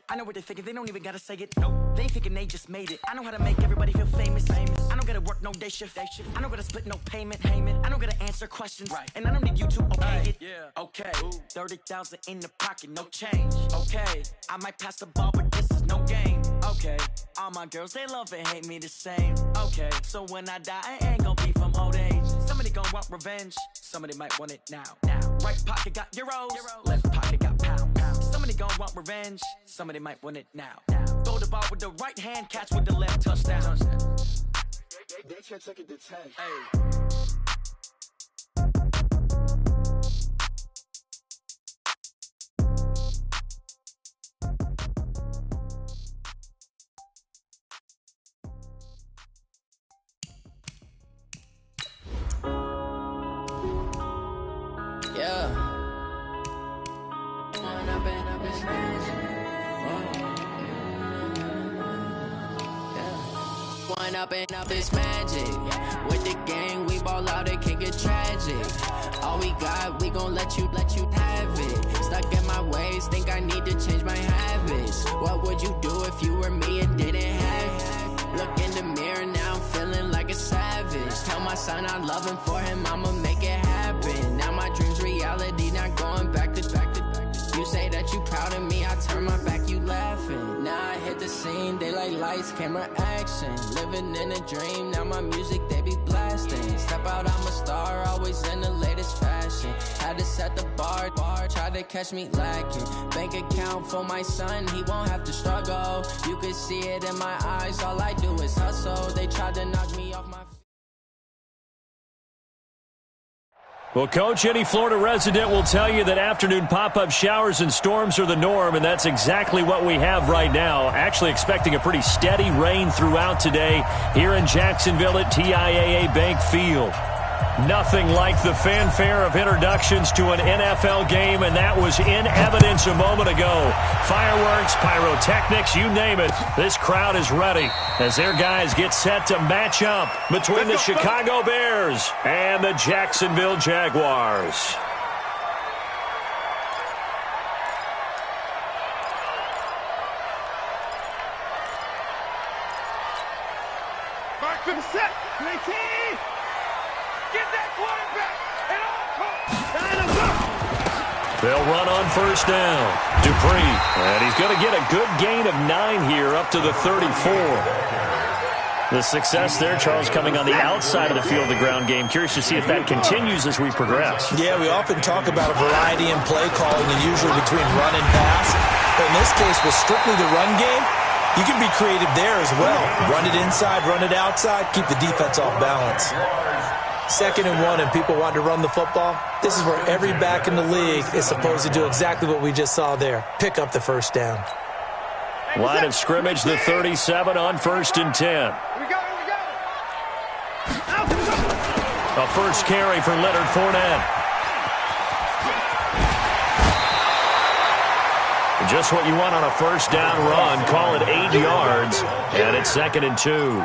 I know what they're thinking, they don't even gotta say it. Nope. They thinking they just made it. I know how to make everybody feel famous. I don't gotta work no day shift. I don't gotta split no payment. I don't gotta answer questions. Right. And I don't need you to okay it. Yeah. Okay. 30,000 in the pocket, no change. Okay. I might pass the ball, but this is no game. Okay. All my girls, they love and hate me the same. Okay. So when I die, I ain't gonna be from old age. Somebody gon' want revenge. Somebody might want it now. Right pocket got euros. Left pocket got pound. Somebody gon' want revenge. Somebody might want it now. Throw the ball with the right hand, catch with the left, touchdown. They can't take it to 10. Hey. Up this magic. With the gang, we ball out, it can get tragic. All we got, we gon' let you have it. Stuck in my ways, think I need to change my habits. What would you do if you were me and didn't have it? Look in the mirror, now I'm feeling like a savage. Tell my son I love him, for him I'ma make it happen. Now my dream's reality, not going back to back. You say that you proud of me, I turn my back, you laughing. Now I hit the scene, they like lights, camera, action. Living in a dream, now my music, they be blasting. Step out, I'm a star, always in the latest fashion. Had to set the bar, try to catch me lacking. Bank account for my son, he won't have to struggle. You could see it in my eyes, all I do is hustle. They tried to knock me off my feet. Well, Coach, any Florida resident will tell you that afternoon pop-up showers and storms are the norm, and that's exactly what we have right now. Actually expecting a pretty steady rain throughout today here in Jacksonville at TIAA Bank Field. Nothing like the fanfare of introductions to an NFL game, and that was in evidence a moment ago. Fireworks, pyrotechnics, you name it. This crowd is ready as their guys get set to match up between the Chicago Bears and the Jacksonville Jaguars. Mark to the set. 19. Get that quarterback and They'll run on first down. Dupree, and he's going to get a good gain of 9 here up to the 34. The success there, Charles, coming on the outside of the field, the ground game. Curious to see if that continues as we progress. Yeah, we often talk about a variety in play calling and usually between run and pass. But in this case, with strictly the run game, you can be creative there as well. Run it inside, run it outside, keep the defense off balance. 2nd and 1 and people want to run the football. This is where every back in the league is supposed to do exactly what we just saw there. Pick up the first down. Line of scrimmage, the 37 on 1st and 10. A first carry for Leonard Fournette. Just what you want on a first down run. Call it 8 yards, and it's 2nd and 2.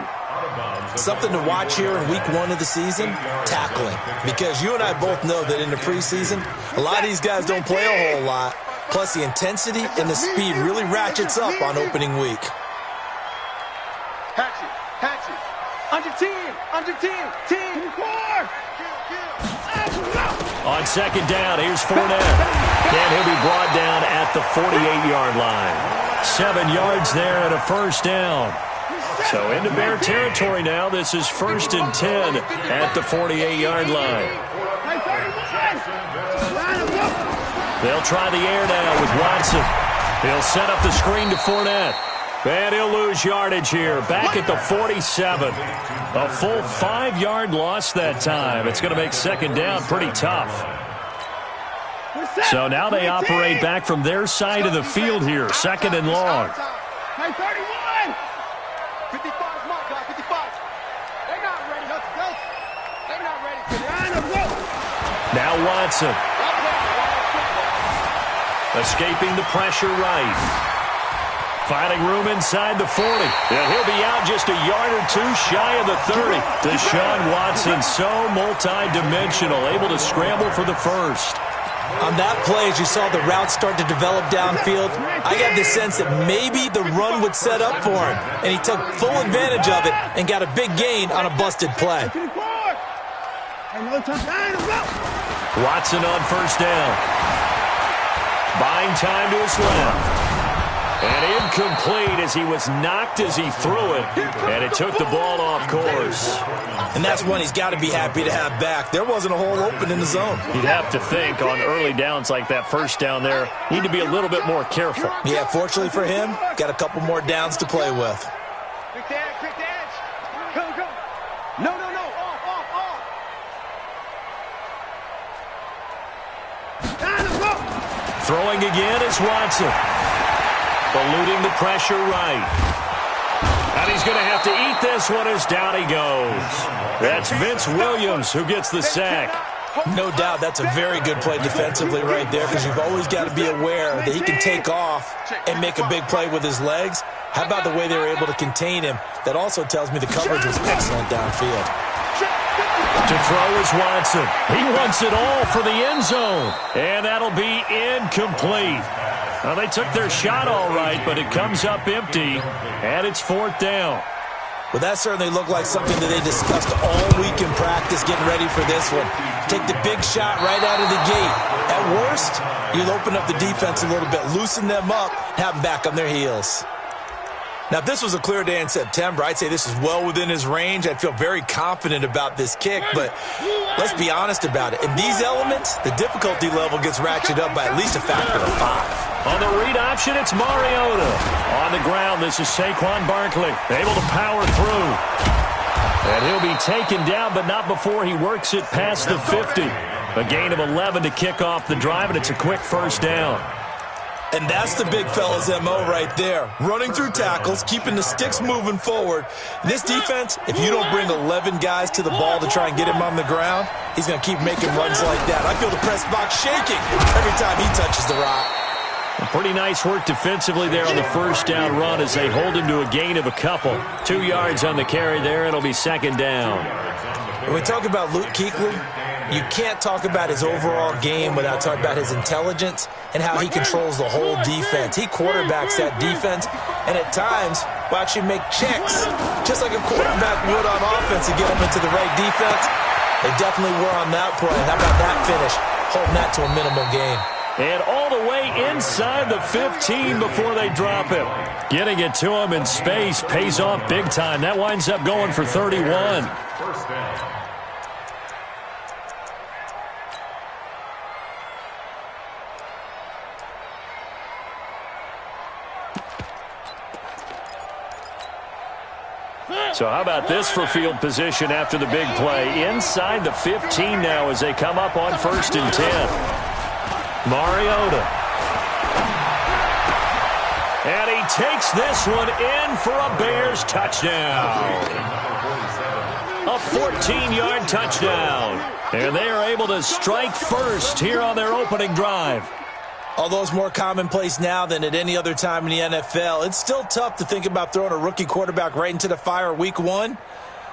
Something to watch here in week 1 of the season, tackling. Because you and I both know that in the preseason, a lot of these guys don't play a whole lot. Plus, the intensity and the speed really ratchets up on opening week. Hatchet. Under team. Team 4. On 2nd down, here's Fournette. And he'll be brought down at the 48-yard line. 7 yards there and a first down. So into Bear territory now. This is 1st and 10 at the 48-yard line. They'll try the air now with Watson. He'll set up the screen to Fournette. And he'll lose yardage here. Back at the 47. A full 5-yard loss that time. It's going to make 2nd down pretty tough. So now they operate back from their side of the field here. 2nd and long. 31. 55's my guy, 55. They're not ready. Let's go. They're not ready. Now Watson. Escaping the pressure right. Finding room inside the 40. And he'll be out just a yard or two shy of the 30. Deshaun Watson, so multi-dimensional, able to scramble for the first. On that play, as you saw the route start to develop downfield, I got the sense that maybe the run would set up for him, and he took full advantage of it and got a big gain on a busted play. Watson on first down. Buying time to his left. And incomplete as he was knocked as he threw it, and it took the ball off course. And that's one he's got to be happy to have back. There wasn't a hole open in the zone. You'd have to think on early downs like that first down there, need to be a little bit more careful. Yeah, fortunately for him, got a couple more downs to play with. Quick edge. Go. No. Off. Throwing again is Watson. Eluding the pressure right. And he's going to have to eat this one as down he goes. That's Vince Williams who gets the sack. No doubt that's a very good play defensively right there, because you've always got to be aware that he can take off and make a big play with his legs. How about the way they were able to contain him? That also tells me the coverage was excellent downfield. To throw is Watson. He wants it all for the end zone. And that'll be incomplete. Well, they took their shot all right, but it comes up empty, and it's fourth down. Well, that certainly looked like something that they discussed all week in practice, getting ready for this one. Take the big shot right out of the gate. At worst, you'll open up the defense a little bit, loosen them up, have them back on their heels. Now, if this was a clear day in September, I'd say this is well within his range. I'd feel very confident about this kick, but let's be honest about it. In these elements, the difficulty level gets ratcheted up by at least a factor of 5. On the read option, it's Mariota. On the ground, this is Saquon Barkley, able to power through. And he'll be taken down, but not before he works it past the 50. A gain of 11 to kick off the drive, and it's a quick first down. And that's the big fella's MO right there. Running through tackles, keeping the sticks moving forward. This defense, if you don't bring 11 guys to the ball to try and get him on the ground, he's going to keep making runs like that. I feel the press box shaking every time he touches the rock. Pretty nice work defensively there on the first down run as they hold him to a gain of a couple. 2 yards on the carry there. It'll be second down. When we talk about Luke Kuechly, you can't talk about his overall game without talking about his intelligence and how he controls the whole defense. He quarterbacks that defense, and at times will actually make checks, just like a quarterback would on offense to get him into the right defense. They definitely were on that play. How about that finish? Holding that to a minimal gain. And all the way inside the 15 before they drop him. Getting it to him in space pays off big time. That winds up going for 31. So how about this for field position after the big play? Inside the 15 now as they come up on 1st and 10. Mariota. And he takes this one in for a Bears touchdown. A 14-yard touchdown. And they are able to strike first here on their opening drive. Although it's more commonplace now than at any other time in the NFL, it's still tough to think about throwing a rookie quarterback right into the fire week 1.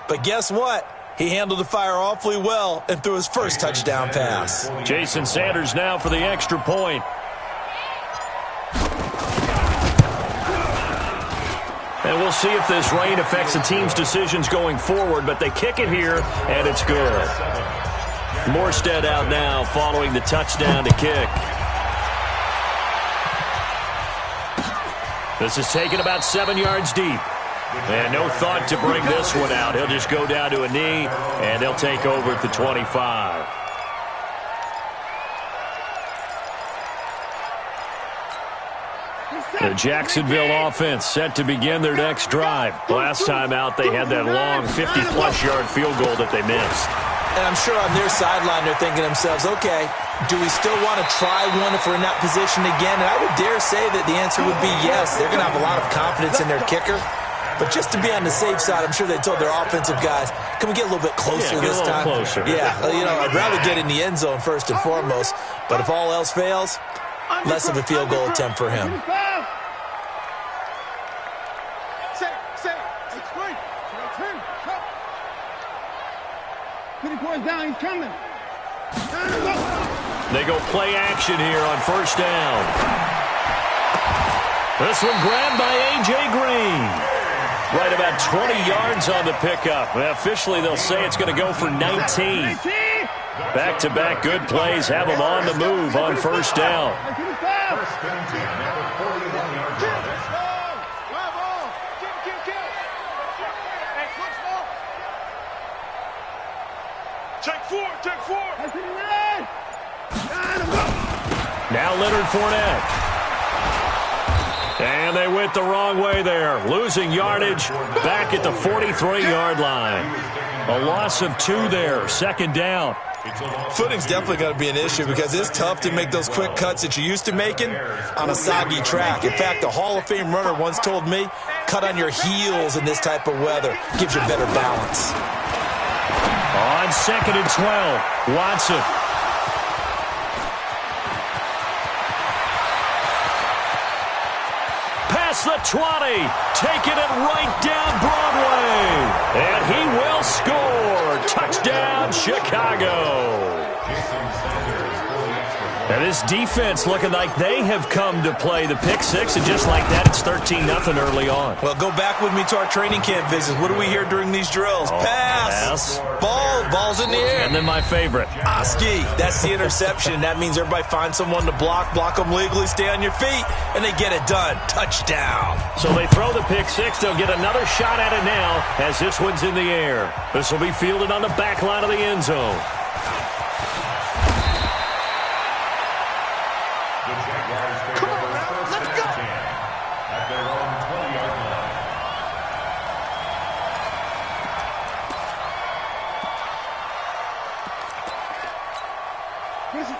But guess what? He handled the fire awfully well and threw his first touchdown pass. Jason Sanders now for the extra point. And we'll see if this rain affects the team's decisions going forward, but they kick it here, and it's good. Morstead out now following the touchdown to kick. This is taken about 7 yards deep. And no thought to bring this one out. He'll just go down to a knee, and they'll take over at the 25. The Jacksonville offense set to begin their next drive. Last time out, they had that long 50-plus yard field goal that they missed. And I'm sure on their sideline they're thinking to themselves, okay, do we still want to try one if we're in that position again? And I would dare say that the answer would be yes. They're going to have a lot of confidence in their kicker. But just to be on the safe side, I'm sure they told their offensive guys, can we get a little bit closer this time? Closer. Yeah, I'd rather get in the end zone first and foremost. But if all else fails, less of a field goal attempt for him. They go play action here on first down. This one grabbed by A.J. Green. Right about 20 yards on the pickup. Officially, they'll say it's going to go for 19. Back-to-back good plays have them on the move on first down. Take four. Now Leonard Fournette. And they went the wrong way there. Losing yardage back at the 43-yard line. A loss of 2 there. Second down. Footing's definitely going to be an issue because it's tough to make those quick cuts that you're used to making on a soggy track. In fact, a Hall of Fame runner once told me, cut on your heels in this type of weather. Gives you better balance. On 2nd and 12, Watson. Past the 20, taking it right down Broadway. And he will score. Touchdown, Chicago. And this defense looking like they have come to play the pick six, and just like that, it's 13-0 early on. Well, go back with me to our training camp visits. What do we hear during these drills? Pass. Ball's in the air. And then my favorite. Oski, that's the interception. That means everybody finds someone to block them legally, stay on your feet, and they get it done. Touchdown. So they throw the pick six. They'll get another shot at it now as this one's in the air. This will be fielded on the back line of the end zone.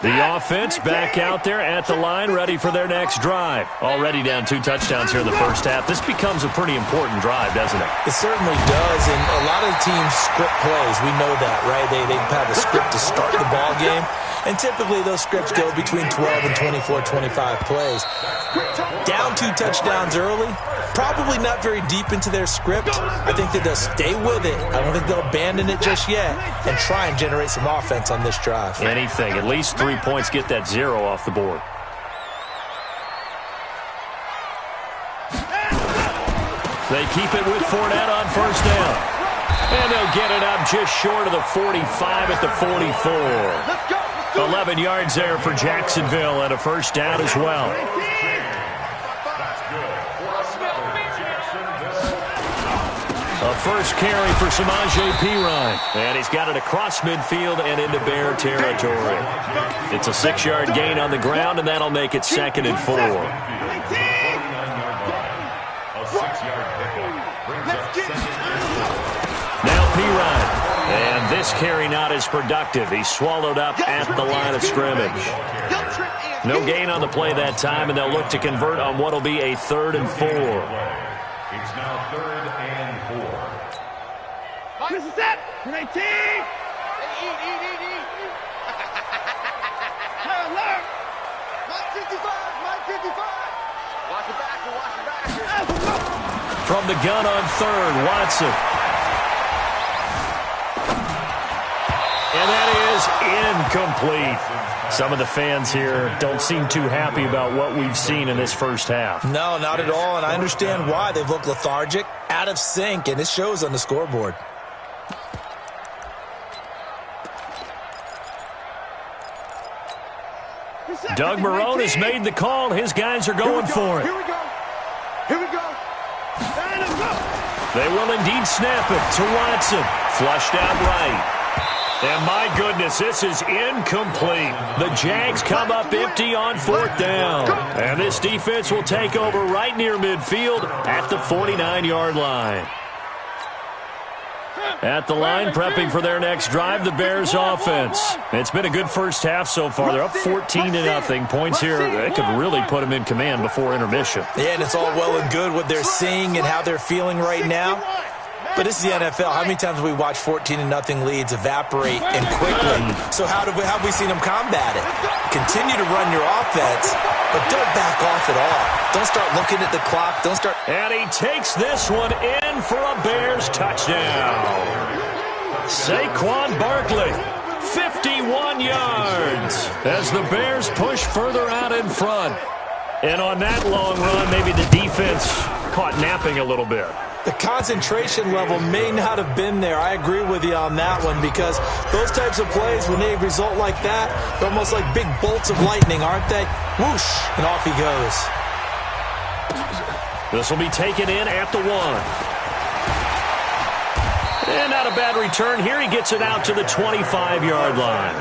The offense back out there at the line, ready for their next drive. Already down 2 touchdowns here in the first half. This becomes a pretty important drive, doesn't it? It certainly does, and a lot of teams script plays. We know that, right? They have a script to start the ball game, and typically those scripts go between 12 and 24, 25 plays. Down 2 touchdowns early, probably not very deep into their script. I think that they'll stay with it. I don't think they'll abandon it just yet and try and generate some offense on this drive. Anything, at least 3 points, get that 0 off the board. They keep it with Fournette on first down. And they'll get it up just short of the 45 at the 44. 11 yards there for Jacksonville and a first down as well. A first carry for Samaje Perine. And he's got it across midfield and into Bear territory. It's a 6-yard gain on the ground, and that'll make it 2nd and 4. Now Perine. And this carry not as productive. He's swallowed up at the line of scrimmage. No gain on the play that time, and they'll look to convert on what will be a 3rd and 4. It's now 3rd and 4. This is it. 19. Eat. Alert. 955. Watch it back. From the gun on 3rd, Watson. And that is incomplete. Some of the fans here don't seem too happy about what we've seen in this first half. No, not at all, and I understand why. They've looked lethargic, out of sync, and it shows on the scoreboard. Doug Marrone has made the call. His guys are going for it. Here we go. They will indeed snap it to Watson. Flushed out right. And my goodness, this is incomplete. The Jags come up empty on 4th down. And this defense will take over right near midfield at the 49-yard line. At the line, prepping for their next drive, the Bears offense. It's been a good first half so far. They're up 14-0. Points here, they could really put them in command before intermission. Yeah, and it's all well and good what they're seeing and how they're feeling right now. But this is the NFL. How many times have we watched 14-0 leads evaporate and quickly? So how have we seen them combat it? Continue to run your offense, but don't back off at all. Don't start looking at the clock. Don't start. And he takes this one in for a Bears touchdown. Saquon Barkley 51 yards as the Bears push further out in front. And on that long run, maybe the defense caught napping a little bit. The concentration level may not have been there. I agree with you on that one, because those types of plays, when they result like that, they're almost like big bolts of lightning, aren't they? Whoosh, and off he goes. This will be taken in at the 1. And not a bad return here. He gets it out to the 25-yard line.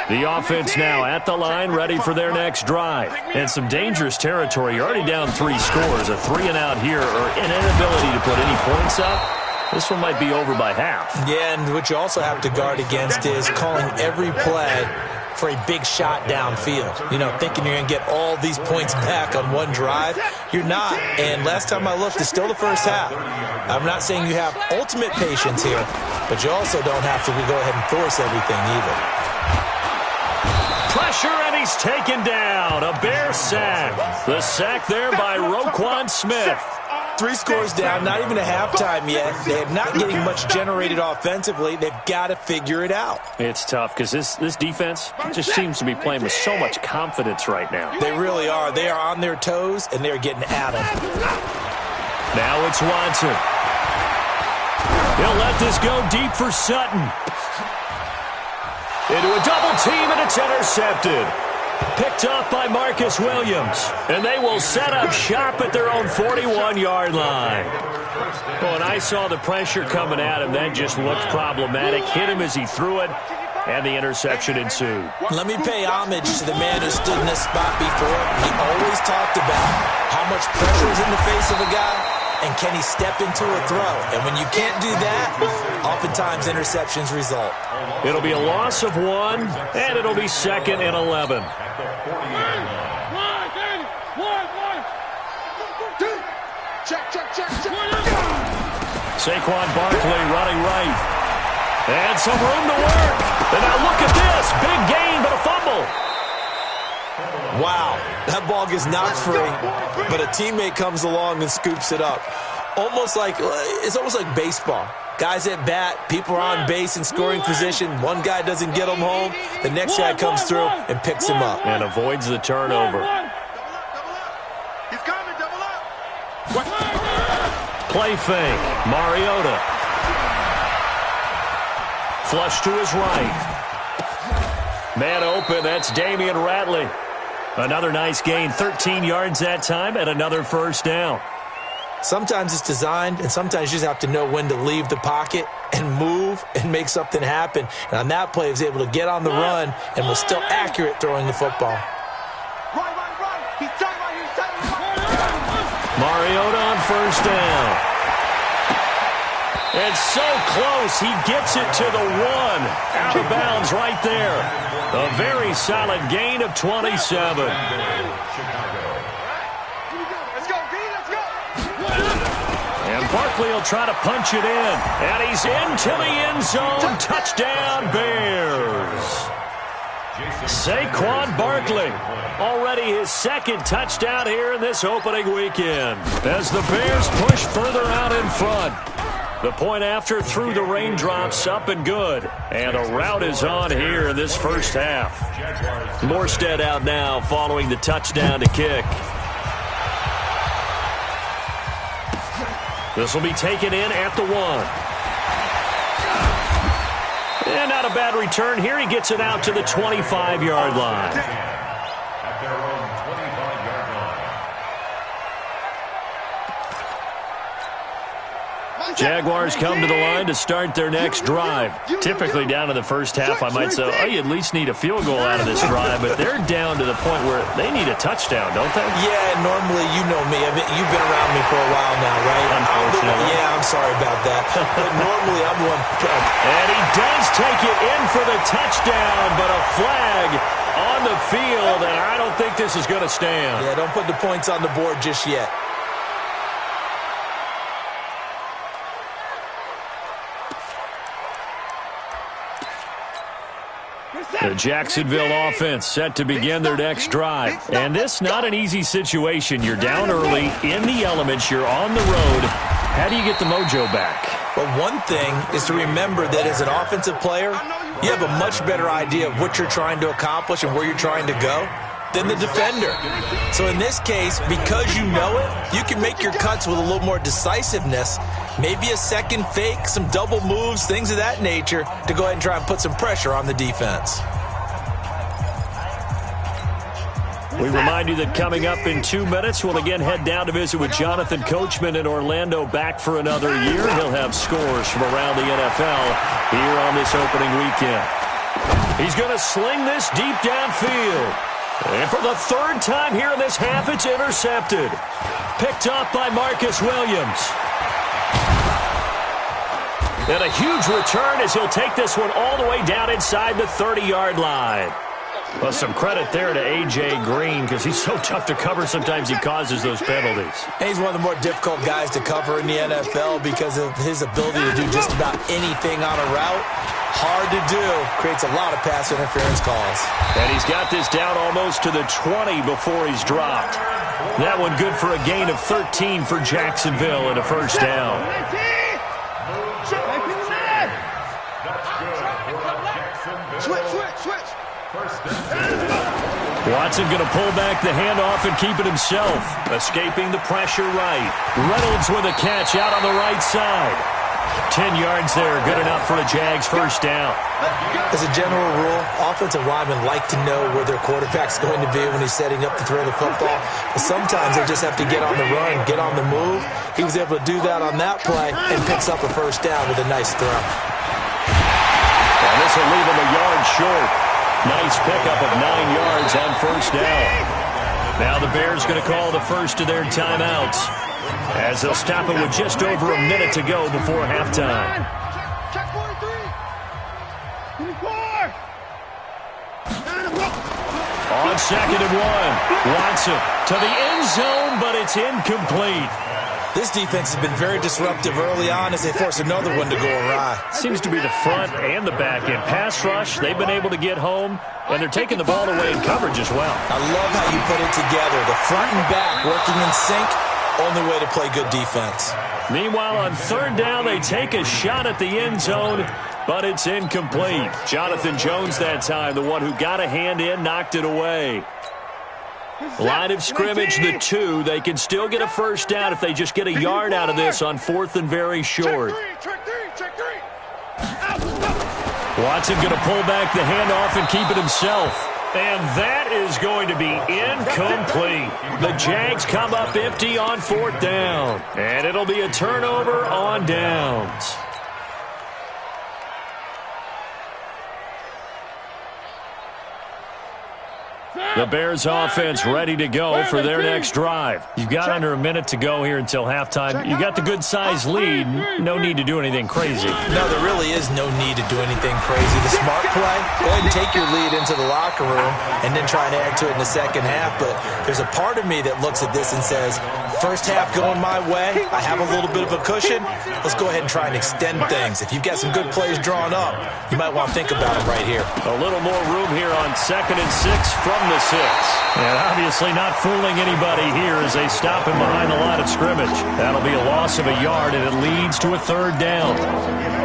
The offense now at the line, ready for their next drive. And some dangerous territory. You're already down 3 scores. A 3-and-out here, or an inability to put any points up. This one might be over by half. Yeah, and what you also have to guard against is calling every play for a big shot downfield. You know, thinking you're going to get all these points back on one drive. You're not. And last time I looked, it's still the first half. I'm not saying you have ultimate patience here, but you also don't have to go ahead and force everything either. Pressure, and he's taken down. A Bear sack. The sack there by Roquan Smith. 3 scores down, not even a halftime yet. They're not getting much generated offensively. They've got to figure it out. It's tough because this defense just seems to be playing with so much confidence right now. They really are. They are on their toes, and they're getting at them. Now it's Watson. He'll let this go deep for Sutton. Into a double team, and it's intercepted. Picked off by Marcus Williams. And they will set up shop at their own 41-yard line. Oh, and I saw the pressure coming at him. That just looked problematic. Hit him as he threw it, and the interception ensued. Let me pay homage to the man who stood in this spot before. He always talked about how much pressure is in the face of a guy, and can he step into a throw? And when you can't do that, oftentimes interceptions result. It'll be a loss of 1, and it'll be 2nd and 11. Saquon Barkley running right. And some room to work. And now look at this. Big gain, but a fumble. Wow, that ball gets knocked free, but a teammate comes along and scoops it up. It's almost like baseball. Guys at bat, people are on base in scoring position. One guy doesn't get him home. The next guy comes through and picks him up. And avoids the turnover. He's coming, double up. Play fake. Mariota. Flush to his right. Man open, that's Damian Ratley. Another nice gain, 13 yards that time, and another first down. Sometimes it's designed, and sometimes you just have to know when to leave the pocket and move and make something happen. And on that play, he was able to get on the run and was still accurate throwing the football. Run. He's tight right. Mariota on first down. It's so close, he gets it to the 1. Out of bounds right there. A very solid gain of 27. And Barkley will try to punch it in. And he's into the end zone. Touchdown, Bears. Saquon Barkley. Already his 2nd touchdown here in this opening weekend. As the Bears push further out in front. The point after through the raindrops, up and good. And a rout is on here in this first half. Morstead out now following the touchdown to kick. This will be taken in at the 1. And not a bad return here. He gets it out to the 25-yard line. Jaguars come to the line to start their next drive. Typically down in the first half, I might say, oh, you at least need a field goal out of this drive, but they're down to the point where they need a touchdown, don't they? Yeah, normally, you know me. You've been around me for a while now, right? Unfortunately. Yeah, I'm sorry about that. But normally, I'm one. And he does take it in for the touchdown, but a flag on the field, and I don't think this is going to stand. Yeah, don't put the points on the board just yet. The Jacksonville offense set to begin their next drive. And this not an easy situation. You're down early, in the elements, you're on the road. How do you get the mojo back? Well, one thing is to remember that as an offensive player, you have a much better idea of what you're trying to accomplish and where you're trying to go than the defender. So in this case, because you know it, you can make your cuts with a little more decisiveness, maybe a second fake, some double moves, things of that nature, to go ahead and try and put some pressure on the defense. We remind you that coming up in 2 minutes, we'll again head down to visit with Jonathan Coachman in Orlando, back for another year. He'll have scores from around the NFL here on this opening weekend. He's going to sling this deep downfield. And for the third time here in this half, it's intercepted. Picked off by Marcus Williams. And a huge return as he'll take this one all the way down inside the 30-yard line. Well, some credit there to A.J. Green because he's so tough to cover. Sometimes he causes those penalties. And he's one of the more difficult guys to cover in the NFL because of his ability to do just about anything on a route. Hard to do. Creates a lot of pass interference calls. And he's got this down almost to the 20 before he's dropped. That one good for a gain of 13 for Jacksonville and a first down. Switch. Watson going to pull back the handoff and keep it himself. Escaping the pressure right. Reynolds with a catch out on the right side. 10 yards there, good enough for a Jags first down. As a general rule, offensive linemen like to know where their quarterback's going to be when he's setting up to throw the football. But sometimes they just have to get on the run, get on the move. He was able to do that on that play and picks up a first down with a nice throw. And this will leave him a yard short. Nice pickup of 9 yards on first down. Now the Bears going to call the first of their timeouts as they'll stop it with just over a minute to go before halftime. Check 43. 24. On 2nd and 1, Watson to the end zone, but it's incomplete. This defense has been very disruptive early on as they force another one to go awry. Seems to be the front and the back end. Pass rush, they've been able to get home, and they're taking the ball away in coverage as well. I love how you put it together. The front and back working in sync, only way to play good defense. Meanwhile, on 3rd down, they take a shot at the end zone, but it's incomplete. Jonathan Jones that time, the one who got a hand in, knocked it away. Line of scrimmage, the 2. They can still get a first down if they just get a yard out of this on 4th and very short. Check three. Watson going to pull back the handoff and keep it himself. And that is going to be incomplete. The Jags come up empty on 4th down. And it'll be a turnover on downs. The Bears offense ready to go for their next drive. You've got under a minute to go here until halftime. You got the good-sized lead. No need to do anything crazy. No, there really is no need to do anything crazy. The smart play, go ahead and take your lead into the locker room and then try and add to it in the second half. But there's a part of me that looks at this and says, first half going my way, I have a little bit of a cushion. Let's go ahead and try and extend things. If you've got some good plays drawn up, you might want to think about them right here. A little more room here on 2nd and 6 from the 6. And obviously not fooling anybody here as they stop him behind the line of scrimmage. That'll be a loss of a yard, and it leads to a 3rd down.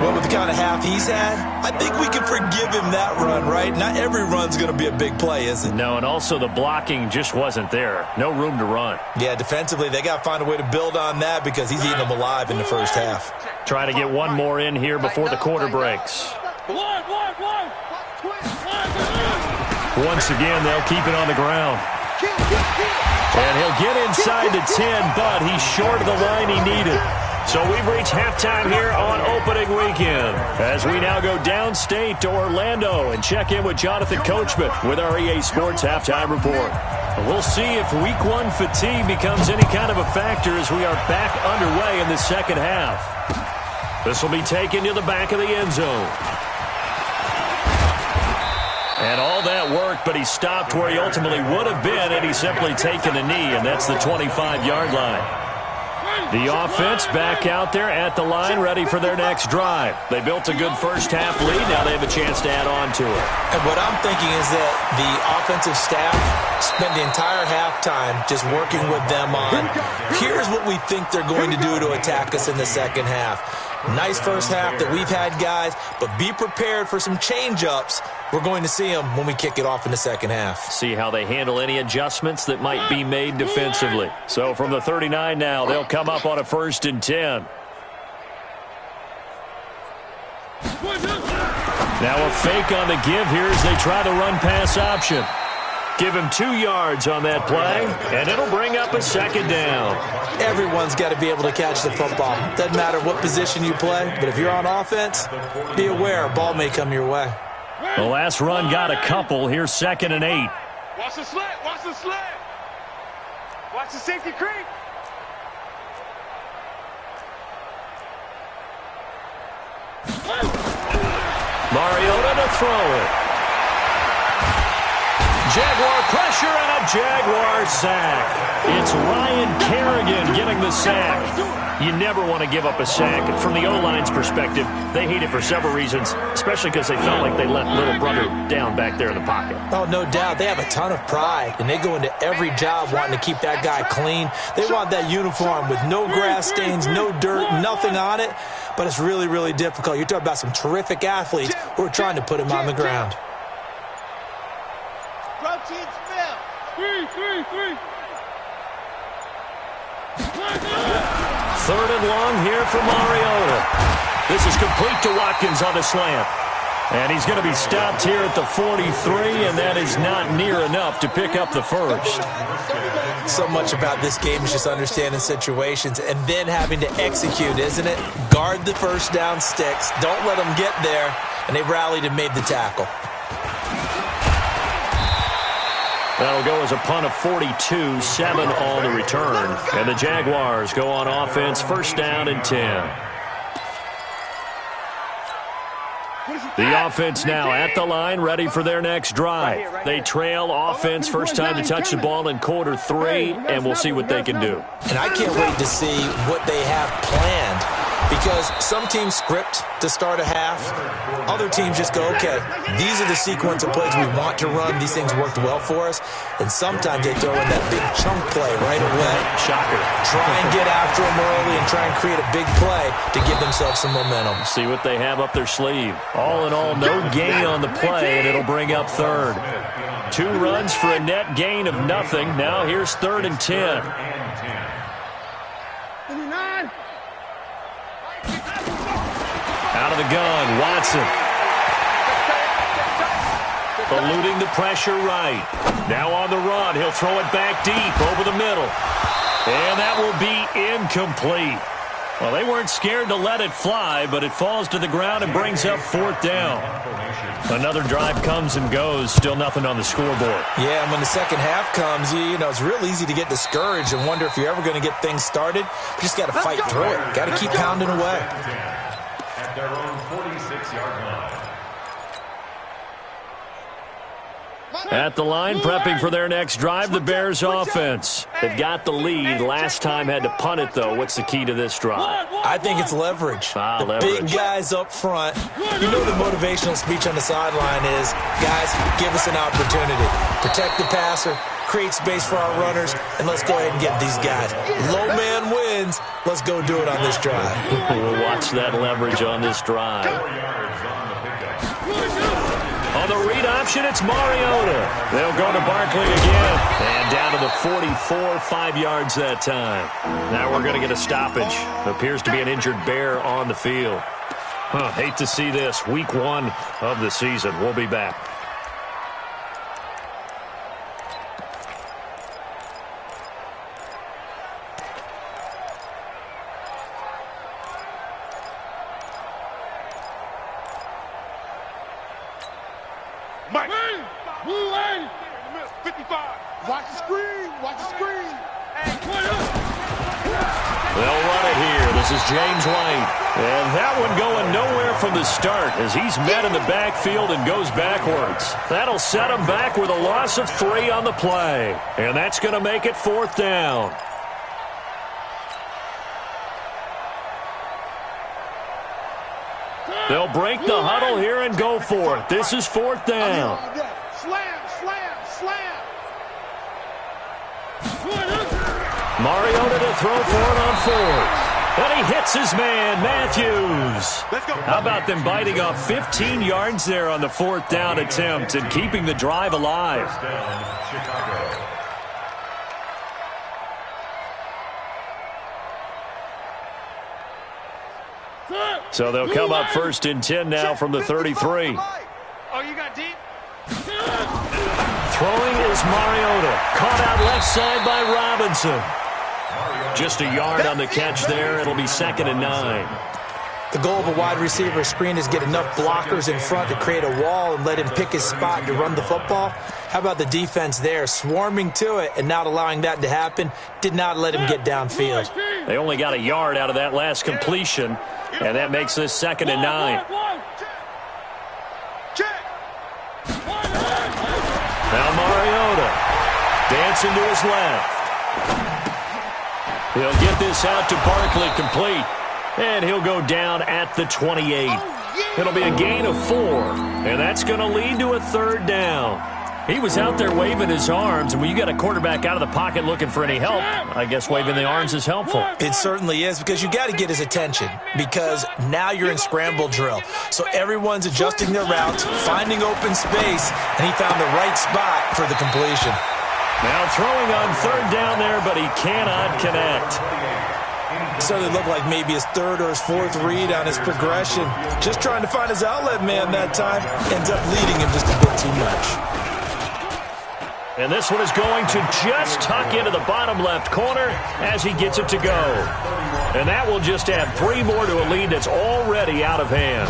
Well, with the kind of half he's had, I think we can forgive him that run, right? Not every run's going to be a big play, is it? No, and also the blocking just wasn't there. No room to run. Yeah, defensively, they got to find a way to build on that because he's eating them alive in the first half. Trying to get one more in here before the quarter breaks. Once again, they'll keep it on the ground. And he'll get inside the 10, but he's short of the line he needed. So we've reached halftime here on opening weekend as we now go downstate to Orlando and check in with Jonathan Coachman with our EA Sports Halftime Report. We'll see if Week 1 fatigue becomes any kind of a factor as we are back underway in the second half. This will be taken to the back of the end zone. And all that worked, but he stopped where he ultimately would have been, and he's simply taken a knee, and that's the 25-yard line. The offense back out there at the line, ready for their next drive. They built a good first-half lead. Now they have a chance to add on to it. And what I'm thinking is that the offensive staff spent the entire halftime just working with them on, here's what we think they're going to do to attack us in the second half. Nice first half that we've had, guys, but be prepared for some change-ups. We're going to see them when we kick it off in the second half. See how they handle any adjustments that might be made defensively. So from the 39 now, they'll come up on a 1st and 10. Now a fake on the give here as they try the run-pass option. Give him 2 yards on that play, and it'll bring up a 2nd down. Everyone's got to be able to catch the football. Doesn't matter what position you play, but if you're on offense, be aware a ball may come your way. The last run got a couple. Here's 2nd and 8. Watch the slant. Watch the slant. Watch the safety creep. Mariota to throw it. Jaguar pressure and a Jaguar sack. It's Ryan Kerrigan getting the sack. You never want to give up a sack. And from the O-line's perspective, they hate it for several reasons, especially because they felt like they let little brother down back there in the pocket. Oh, no doubt. They have a ton of pride, and they go into every job wanting to keep that guy clean. They want that uniform with no grass stains, no dirt, nothing on it. But it's really, really difficult. You're talking about some terrific athletes who are trying to put him on the ground. Third and long here for Mariota. This is complete to Watkins on the slant. And he's going to be stopped here at the 43, and that is not near enough to pick up the first. So much about this game is just understanding situations and then having to execute, isn't it? Guard the first down sticks. Don't let them get there. And they rallied and made the tackle. That'll go as a punt of 42, 7 on the return. And the Jaguars go on offense, 1st down and 10. The offense now at the line, ready for their next drive. They trail offense, first time to touch the ball in quarter 3, and we'll see what they can do. And I can't wait to see what they have planned, because some teams script to start a half. Other teams just go, okay, these are the sequence of plays we want to run. These things worked well for us. And sometimes they throw in that big chunk play right away. Shocker. Try and get after them early and try and create a big play to give themselves some momentum. See what they have up their sleeve. All in all, no gain on the play, and it'll bring up 3rd. 2 runs for a net gain of nothing. Now here's 3rd and 10. Out of the gun, Watson. Eluding the pressure right. Now on the run, he'll throw it back deep over the middle. And that will be incomplete. Well, they weren't scared to let it fly, but it falls to the ground and brings up 4th down. Another drive comes and goes, still nothing on the scoreboard. Yeah, and when the second half comes, you know, it's real easy to get discouraged and wonder if you're ever going to get things started. You just got to fight through it. Got to keep pounding away. At their own 46-yard line. At the line, prepping for their next drive, the Bears offense. They've got the lead. Last time had to punt it, though. What's the key to this drive? I think it's leverage. The big guys up front. You know the motivational speech on the sideline is, guys, give us an opportunity. Protect the passer, create space for our runners, and let's go ahead and get these guys. Low man wins. Let's go do it on this drive. We'll watch that leverage on this drive. On the read option, it's Mariota. They'll go to Barkley again. And down to the 44, 5 yards that time. Now we're going to get a stoppage. Appears to be an injured Bear on the field. Hate to see this. Week 1 of the season. We'll be back. Mike. Blue line. 55. Watch the screen. Watch the screen. They'll run it here. This is James White. And that one going nowhere from the start as he's met in the backfield and goes backwards. That'll set him back with a loss of 3 on the play. And that's going to make it 4th down. They'll break the huddle here and go for it. This is 4th down. Slam, slam, slam. Mariota to throw for it on 4th. And he hits his man, Matthews. How about them biting off 15 yards there on the 4th down attempt and keeping the drive alive? First down, Chicago. So they'll come up 1st and 10 now from the 33. Oh, you got deep? Throwing is Mariota. Caught out left side by Robinson. Just a yard on the catch there. It'll be 2nd and 9. The goal of a wide receiver screen is get enough blockers in front to create a wall and let him pick his spot to run the football. How about the defense there, swarming to it and not allowing that to happen? Did not let him get downfield. They only got a yard out of that last completion, and that makes this 2nd and 9. Now Mariota dancing to his left. He'll get this out to Barkley, complete. And he'll go down at the 28. It'll be a gain of 4. And that's going to lead to a 3rd down. He was out there waving his arms. And when you got a quarterback out of the pocket looking for any help, I guess waving the arms is helpful. It certainly is, because you got to get his attention, because now you're in scramble drill. So everyone's adjusting their routes, finding open space, and he found the right spot for the completion. Now throwing on 3rd down there, but he cannot connect. So it looked like maybe his 3rd or his 4th read on his progression. Just trying to find his outlet man that time. Ends up leading him just a bit too much. And this one is going to just tuck into the bottom left corner as he gets it to go. And that will just add 3 more to a lead that's already out of hand.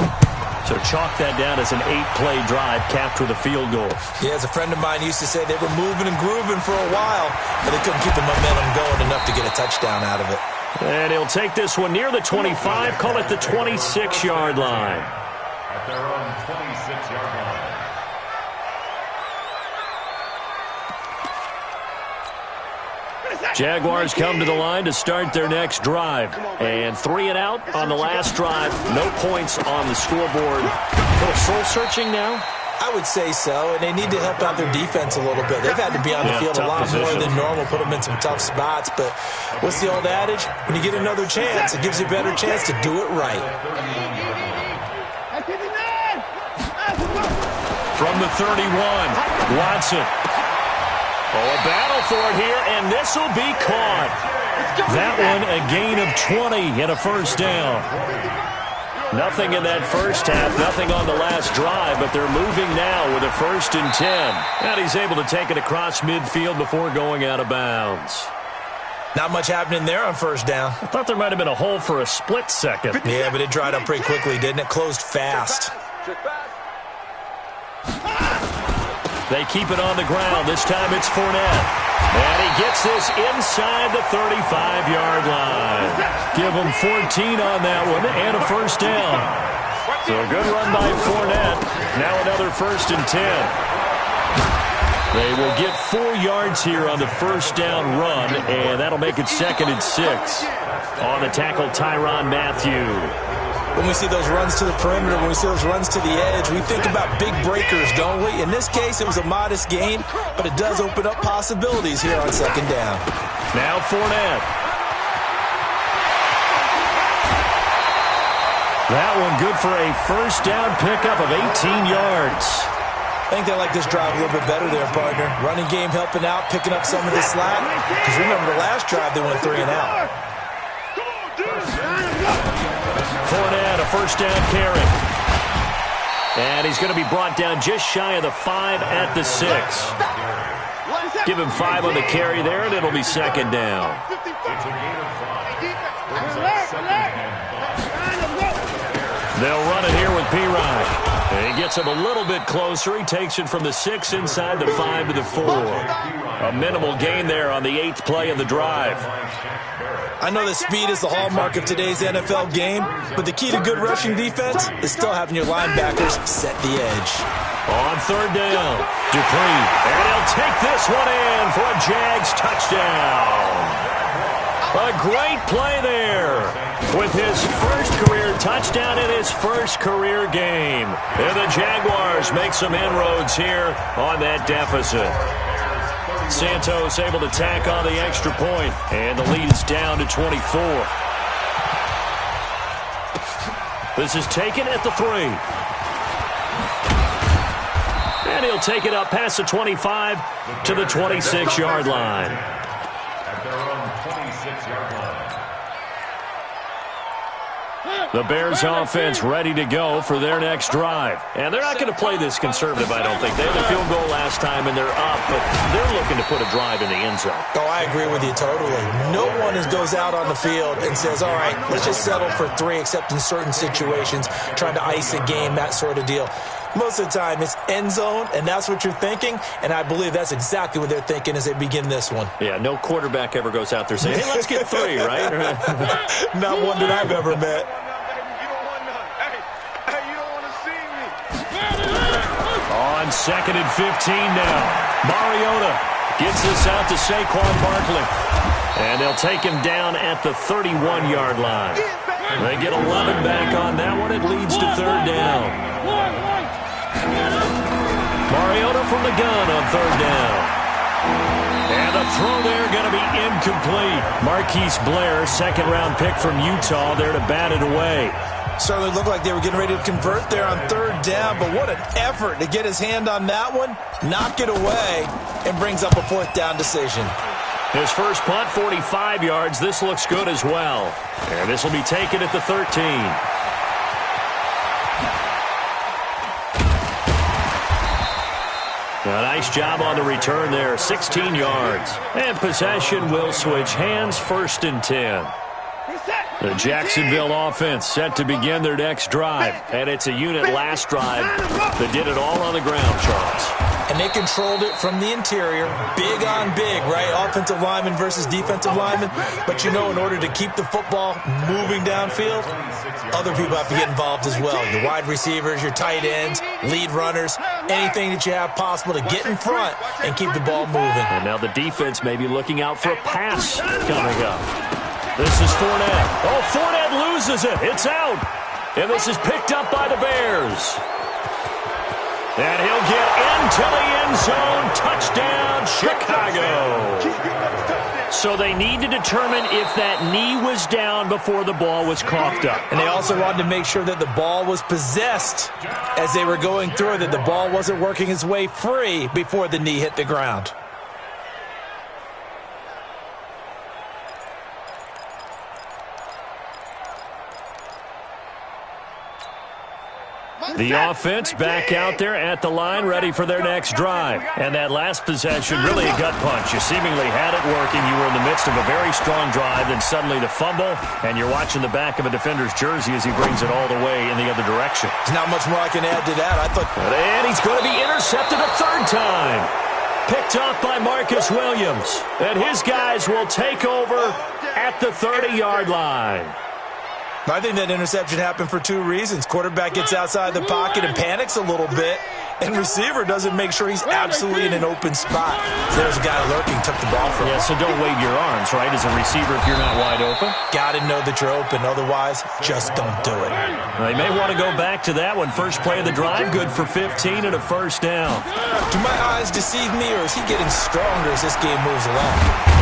So chalk that down as an 8-play drive capped with a field goal. Yeah, as a friend of mine used to say, they were moving and grooving for a while, but they couldn't keep the momentum going enough to get a touchdown out of it. And he'll take this one near the 25, call it the 26-yard line. At their own 26-yard line. Jaguars come to the line to start their next drive. And 3 and out on the last drive. No points on the scoreboard. A little soul-searching now? I would say so, and they need to help out their defense a little bit. They've had to be on the field a lot more than normal, put them in some tough spots. But what's the old adage? When you get another chance, it gives you a better chance to do it right. From the 31, Watson. Oh, a battle for it here, and this will be caught. That one a gain of 20 and a 1st down. Nothing in that first half, nothing on the last drive, but they're moving now with a 1st and 10. And he's able to take it across midfield before going out of bounds. Not much happening there on 1st down. I thought there might have been a hole for a split second. Yeah, but it dried up pretty quickly, didn't it? Closed fast. They keep it on the ground. This time it's Fournette. And he gets this inside the 35-yard line. Give him 14 on that one and a 1st down. So a good run by Fournette. Now another 1st and 10. They will get 4 yards here on the 1st down run, and that'll make it 2nd and 6. On the tackle, Tyrann Mathieu. When we see those runs to the perimeter, when we see those runs to the edge, we think about big breakers, don't we? In this case, it was a modest gain, but it does open up possibilities here on 2nd down. Now Fournette. That one good for a 1st down pickup of 18 yards. I think they like this drive a little bit better there, partner. Running game helping out, picking up some of the slack. Because remember, the last drive they went 3 and out. Fournette, a 1st down carry. And he's going to be brought down just shy of the 5 at the 6. Give him 5 on the carry there, and it'll be 2nd down. They'll run it here with P-Ryan. And he gets him a little bit closer. He takes it from the 6 inside the 5 to the 4. A minimal gain there on the 8th play of the drive. I know that speed is the hallmark of today's NFL game, but the key to good rushing defense is still having your linebackers set the edge. On 3rd down, Dupree. And he'll take this one in for a Jags touchdown. A great play there with his first career touchdown in his first career game. And the Jaguars make some inroads here on that deficit. Santos able to tack on the extra point, and the lead is down to 24. This is taken at the 3. And he'll take it up past the 25 to the 26-yard line. At their own 26-yard line. The Bears offense ready to go for their next drive. And they're not going to play this conservative, I don't think. They had a field goal last time, and they're up, but they're looking to put a drive in the end zone. Oh, I agree with you totally. No one goes out on the field and says, all right, let's just settle for 3, except in certain situations, trying to ice a game, that sort of deal. Most of the time, it's end zone, and that's what you're thinking, and I believe that's exactly what they're thinking as they begin this one. Yeah, no quarterback ever goes out there saying, hey, let's get 3, right? Not one that I've ever met. On 2nd and 15 now. Mariota gets this out to Saquon Barkley. And they'll take him down at the 31-yard line. They get 11 back on that one. It leads to 3rd down. Mariota from the gun on 3rd down. And the throw there going to be incomplete. Marquise Blair, 2nd-round pick from Utah, there to bat it away. Certainly looked like they were getting ready to convert there on 3rd down, but what an effort to get his hand on that one, knock it away, and brings up a 4th down decision. His first punt, 45 yards. This looks good as well. And this will be taken at the 13. A nice job on the return there, 16 yards. And possession will switch hands, 1st and 10. The Jacksonville offense set to begin their next drive. And it's a unit last drive that did it all on the ground, Charles. And they controlled it from the interior, big on big, right? Offensive lineman versus defensive lineman. But, you know, in order to keep the football moving downfield, other people have to get involved as well. Your wide receivers, your tight ends, lead runners, anything that you have possible to get in front and keep the ball moving. And now the defense may be looking out for a pass coming up. This is Fournette. Oh, Fournette loses it. It's out. And this is picked up by the Bears. And he'll get into the end zone. Touchdown, Chicago. So they need to determine if that knee was down before the ball was coughed up. And they also wanted to make sure that the ball was possessed as they were going through, that the ball wasn't working its way free before the knee hit the ground. The offense back out there at the line, ready for their next drive. And that last possession, really a gut punch. You seemingly had it working. You were in the midst of a very strong drive, then suddenly the fumble, and you're watching the back of a defender's jersey as he brings it all the way in the other direction. There's not much more I can add to that. And he's going to be intercepted a 3rd time. Picked off by Marcus Williams. And his guys will take over at the 30-yard line. I think that interception happened for 2 reasons. Quarterback gets outside the pocket and panics a little bit, and receiver doesn't make sure he's absolutely in an open spot. So there's a guy lurking, took the ball from him. Yeah, so don't wave your arms, right, as a receiver if you're not wide open. Got to know that you're open. Otherwise, just don't do it. They may want to go back to that one. First play of the drive, good for 15 and a 1st down. Do my eyes deceive me, or is he getting stronger as this game moves along?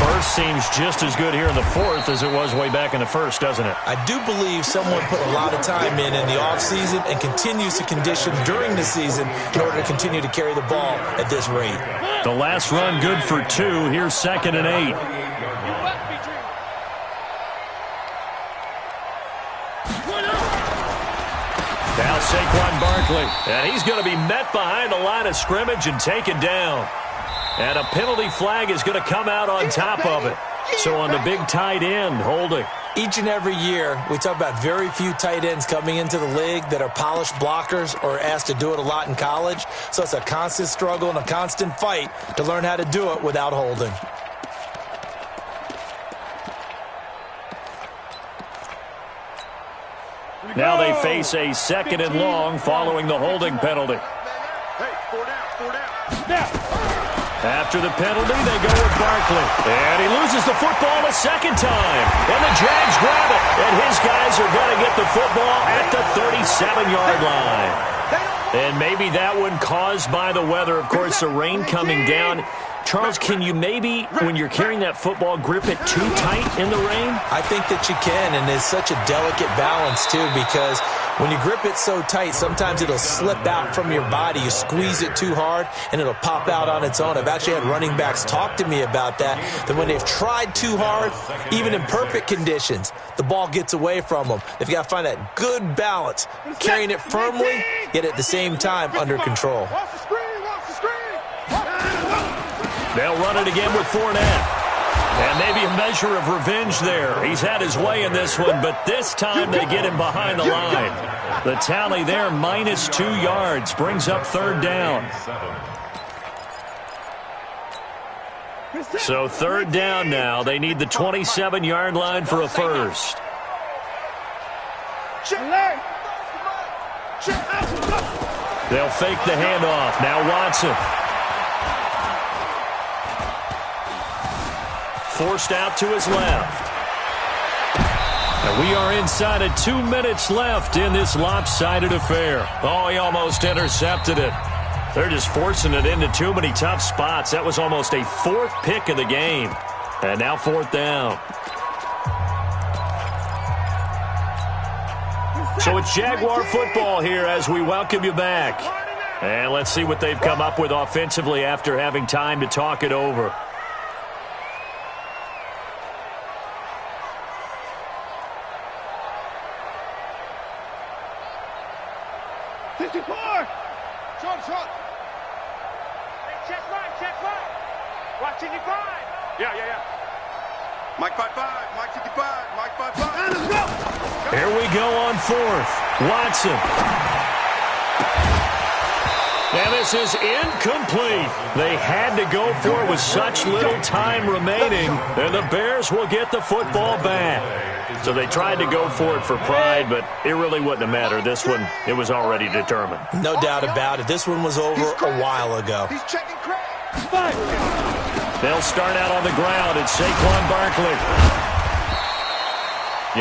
First seems just as good here in the 4th as it was way back in the 1st, doesn't it? I do believe someone put a lot of time in the offseason and continues to condition during the season in order to continue to carry the ball at this rate. The last run good for 2. Here's 2nd and 8. Now Saquon Barkley. And he's going to be met behind the line of scrimmage and taken down. And a penalty flag is going to come out on top of it. So on the big tight end, holding. Each and every year, we talk about very few tight ends coming into the league that are polished blockers or asked to do it a lot in college. So it's a constant struggle and a constant fight to learn how to do it without holding. Now they face a 2nd and long following the holding penalty. After the penalty, they go with Barkley. And he loses the football a second time. And the Jags grab it. And his guys are going to get the football at the 37-yard line. And maybe that one caused by the weather. Of course, the rain coming down. Charles, can you maybe, when you're carrying that football, grip it too tight in the rain? I think that you can, and it's such a delicate balance, too, because when you grip it so tight, sometimes it'll slip out from your body. You squeeze it too hard, and it'll pop out on its own. I've actually had running backs talk to me about that when they've tried too hard, even in perfect conditions, the ball gets away from them. They've got to find that good balance, carrying it firmly, yet at the same time under control. They'll run it again with Fournette. And maybe a measure of revenge there. He's had his way in this one, but this time they get him behind the line. The tally there, minus 2 yards, brings up third down. So third down now. They need the 27-yard line for a first. They'll fake the handoff. Now Watson. Forced out to his left. And we are inside of 2 minutes left in this lopsided affair. Oh, he almost intercepted it. They're just forcing it into too many tough spots. That was almost a fourth pick of the game. And now fourth down. So it's Jaguar football here as we welcome you back. And let's see what they've come up with offensively after having time to talk it over. Mike 5-5, Mike 55, Mike 5-5. Let's go. Here we go on fourth. Watson. And this is incomplete. They had to go for it with such little time remaining, and the Bears will get the football back. So they tried to go for it for pride, but it really wouldn't have mattered. This one, it was already determined. No doubt about it. This one was over a while ago. He's checking Craig. They'll start out on the ground. It's Saquon Barkley.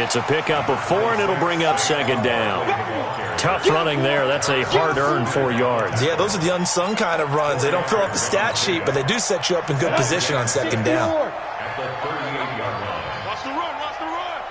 It's a pickup of 4, and it'll bring up second down. Tough running there. That's a hard-earned 4 yards. Yeah, those are the unsung kind of runs. They don't fill up the stat sheet, but they do set you up in good position on second down. At the 38-yard line. Watch the run, watch the run.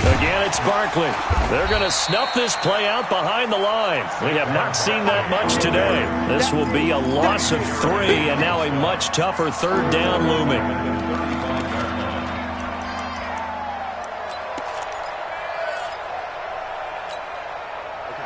Again, it's Barkley. They're going to snuff this play out behind the line. We have not seen that much today. This will be a loss of 3, and now a much tougher third down looming.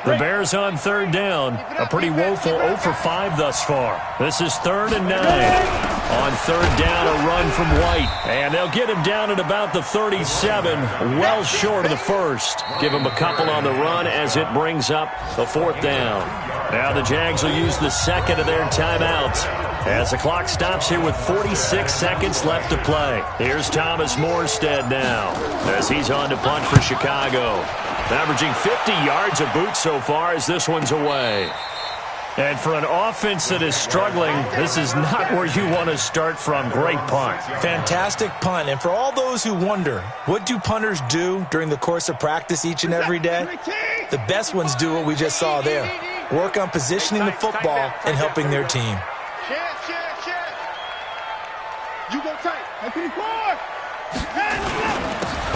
The Bears on third down. A pretty woeful 0 for 5 thus far. This is 3rd and 9. On third down, a run from White. And they'll get him down at about the 37, well short of the first. Give him a couple on the run as it brings up the 4th down. Now the Jags will use the second of their timeouts as the clock stops here with 46 seconds left to play. Here's Thomas Morstead now as he's on to punt for Chicago. Averaging 50 yards a boot so far as this one's away. And for an offense that is struggling, this is not where you want to start from. Great punt. Fantastic punt. And for all those who wonder, what do punters do during the course of practice each and every day? The best ones do what we just saw there. Work on positioning the football and helping their team. Chance. You go tight.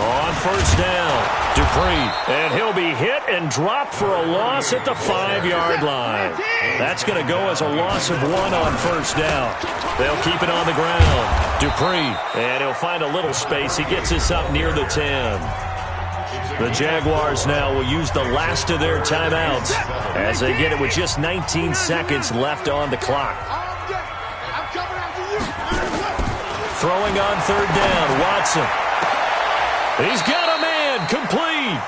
On first down, Dupree, and he'll be hit and dropped for a loss at the 5-yard line. That's going to go as a loss of 1 on first down. They'll keep it on the ground. Dupree, and he'll find a little space. He gets us up near the 10. The Jaguars now will use the last of their timeouts as they get it with just 19 seconds left on the clock. Throwing on third down, Watson. He's got a man, complete.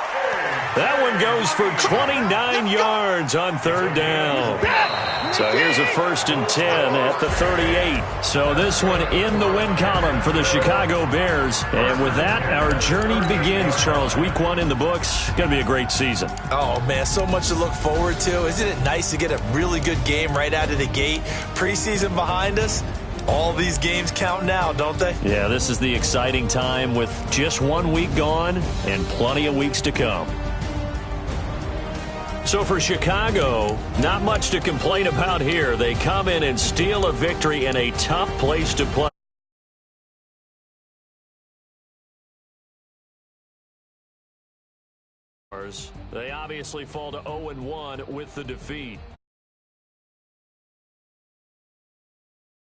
That one goes for 29 yards on third down. So here's a 1st and 10 at the 38. So this one in the win column for the Chicago Bears. And with that, our journey begins, Charles. Week 1 in the books. Going to be a great season. Oh, man, so much to look forward to. Isn't it nice to get a really good game right out of the gate? Preseason behind us. All these games count now, don't they? Yeah, this is the exciting time with just 1 week gone and plenty of weeks to come. So for Chicago, not much to complain about here. They come in and steal a victory in a tough place to play. They obviously fall to 0-1 with the defeat.